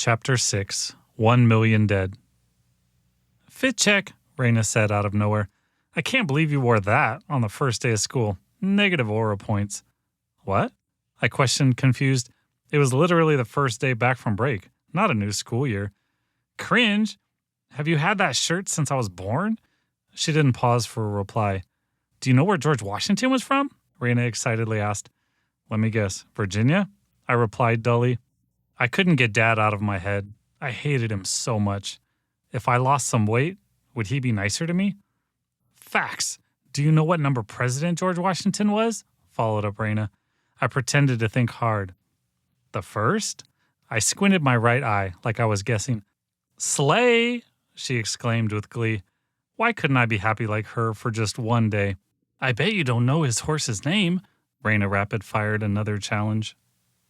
Chapter 6, 1 Million Dead. Fit check, Raina said out of nowhere. I can't believe you wore that on the first day of school. Negative aura points. What? I questioned, confused. It was literally the first day back from break, not a new school year. Cringe? Have you had that shirt since I was born? She didn't pause for a reply. Do you know where George Washington was from? Raina excitedly asked. Let me guess. Virginia? I replied dully. I couldn't get Dad out of my head. I hated him so much. If I lost some weight, would he be nicer to me? Facts. Do you know what number President George Washington was? Followed up Raina. I pretended to think hard. The first? I squinted my right eye like I was guessing. Slay! She exclaimed with glee. Why couldn't I be happy like her for just one day? I bet you don't know his horse's name. Raina rapid-fired another challenge.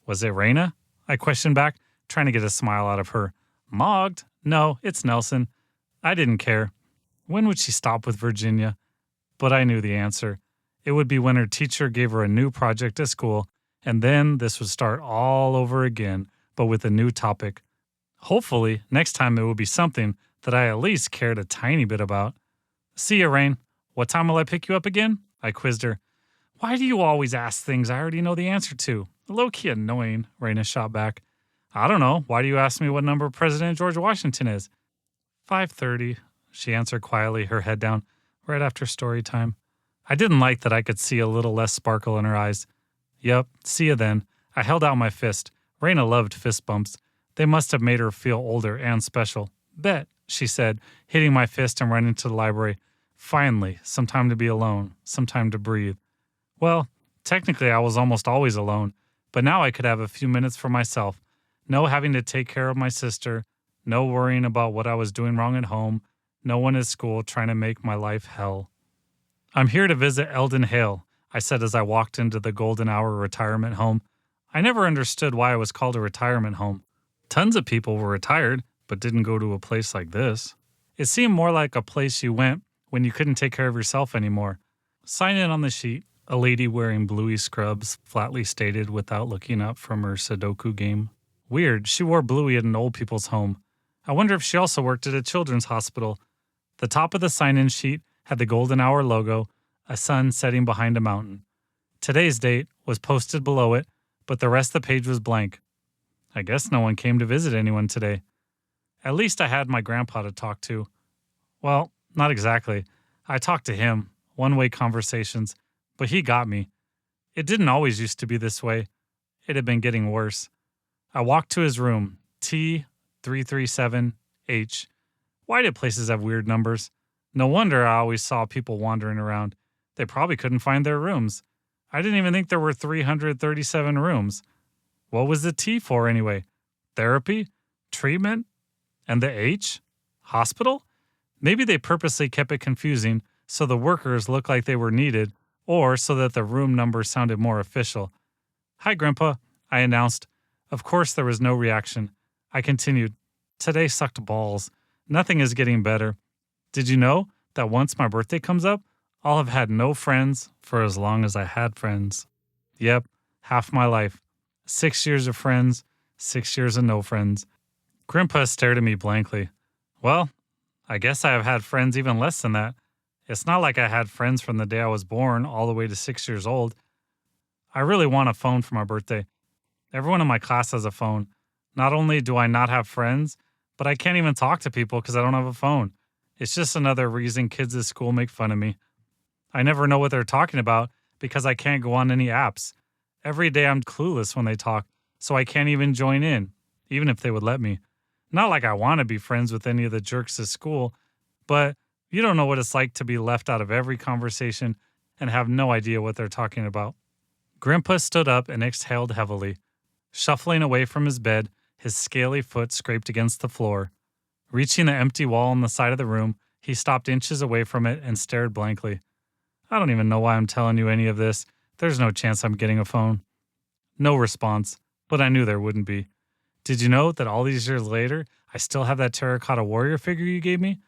Was it Raina? I questioned back, trying to get a smile out of her. Mogged? No, it's Nelson. I didn't care. When would she stop with Virginia? But I knew the answer. It would be when her teacher gave her a new project at school, and then this would start all over again, but with a new topic. Hopefully, next time it would be something that I at least cared a tiny bit about. See ya, Rain. What time will I pick you up again? I quizzed her. Why do you always ask things I already know the answer to? Low-key annoying, Raina shot back. I don't know. Why do you ask me what number President George Washington is? 5:30, she answered quietly, her head down, right after story time. I didn't like that I could see a little less sparkle in her eyes. Yep, see ya then. I held out my fist. Raina loved fist bumps. They must have made her feel older and special. Bet, she said, hitting my fist and running to the library. Finally, some time to be alone, some time to breathe. Well, technically I was almost always alone, but now I could have a few minutes for myself. No having to take care of my sister, no worrying about what I was doing wrong at home, no one at school trying to make my life hell. I'm here to visit Eldon Hale, I said as I walked into the Golden Hour retirement home. I never understood why it was called a retirement home. Tons of people were retired, but didn't go to a place like this. It seemed more like a place you went when you couldn't take care of yourself anymore. Sign in on the sheet, a lady wearing bluey scrubs flatly stated without looking up from her Sudoku game. Weird, she wore bluey at an old people's home. I wonder if she also worked at a children's hospital. The top of the sign-in sheet had the Golden Hour logo, a sun setting behind a mountain. Today's date was posted below it, but the rest of the page was blank. I guess no one came to visit anyone today. At least I had my grandpa to talk to. Well, not exactly. I talked to him, one-way conversations, but he got me. It didn't always used to be this way. It had been getting worse. I walked to his room, T337H. Why did places have weird numbers? No wonder I always saw people wandering around. They probably couldn't find their rooms. I didn't even think there were 337 rooms. What was the T for anyway? Therapy? Treatment? And the H? Hospital? Maybe they purposely kept it confusing so the workers looked like they were needed, or so that the room number sounded more official. Hi, Grandpa, I announced. Of course there was no reaction. I continued. Today sucked balls. Nothing is getting better. Did you know that once my birthday comes up, I'll have had no friends for as long as I had friends? Yep, half my life. 6 years of friends, 6 years of no friends. Grandpa stared at me blankly. Well, I guess I have had friends even less than that. It's not like I had friends from the day I was born all the way to 6 years old. I really want a phone for my birthday. Everyone in my class has a phone. Not only do I not have friends, but I can't even talk to people because I don't have a phone. It's just another reason kids at school make fun of me. I never know what they're talking about because I can't go on any apps. Every day I'm clueless when they talk, so I can't even join in, even if they would let me. Not like I want to be friends with any of the jerks at school, but you don't know what it's like to be left out of every conversation and have no idea what they're talking about. Grandpa stood up and exhaled heavily. Shuffling away from his bed, his scaly foot scraped against the floor. Reaching the empty wall on the side of the room, he stopped inches away from it and stared blankly. I don't even know why I'm telling you any of this. There's no chance I'm getting a phone. No response, but I knew there wouldn't be. Did you know that all these years later, I still have that terracotta warrior figure you gave me?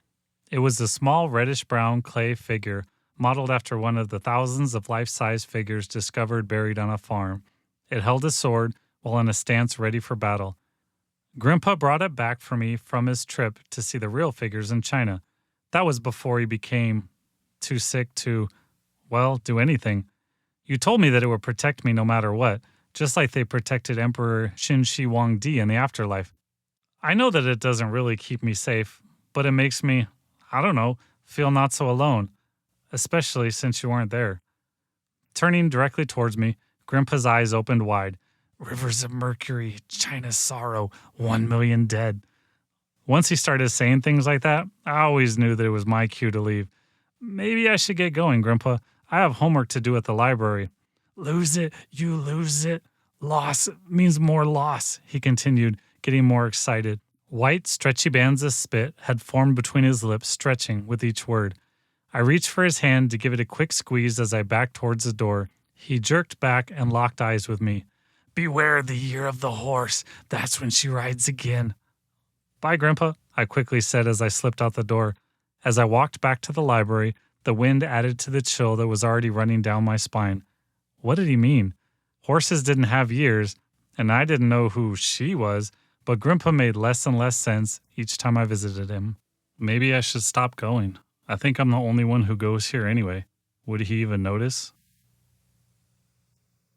It was a small reddish-brown clay figure modeled after one of the thousands of life-size figures discovered buried on a farm. It held a sword while in a stance ready for battle. Grandpa brought it back for me from his trip to see the real figures in China. That was before he became too sick to, well, do anything. You told me that it would protect me no matter what, just like they protected Emperor Qin Shi Huangdi in the afterlife. I know that it doesn't really keep me safe, but it makes me, I don't know, feel not so alone, especially since you weren't there. Turning directly towards me, Grandpa's eyes opened wide. Rivers of mercury, China's sorrow, 1 million dead. Once he started saying things like that, I always knew that it was my cue to leave. Maybe I should get going, Grandpa. I have homework to do at the library. Lose it, you lose it. Loss means more loss, he continued, getting more excited. White, stretchy bands of spit had formed between his lips, stretching with each word. I reached for his hand to give it a quick squeeze as I backed towards the door. He jerked back and locked eyes with me. Beware the year of the horse. That's when she rides again. Bye, Grandpa, I quickly said as I slipped out the door. As I walked back to the library, the wind added to the chill that was already running down my spine. What did he mean? Horses didn't have years, and I didn't know who she was, but Grandpa made less and less sense each time I visited him. Maybe I should stop going. I think I'm the only one who goes here anyway. Would he even notice?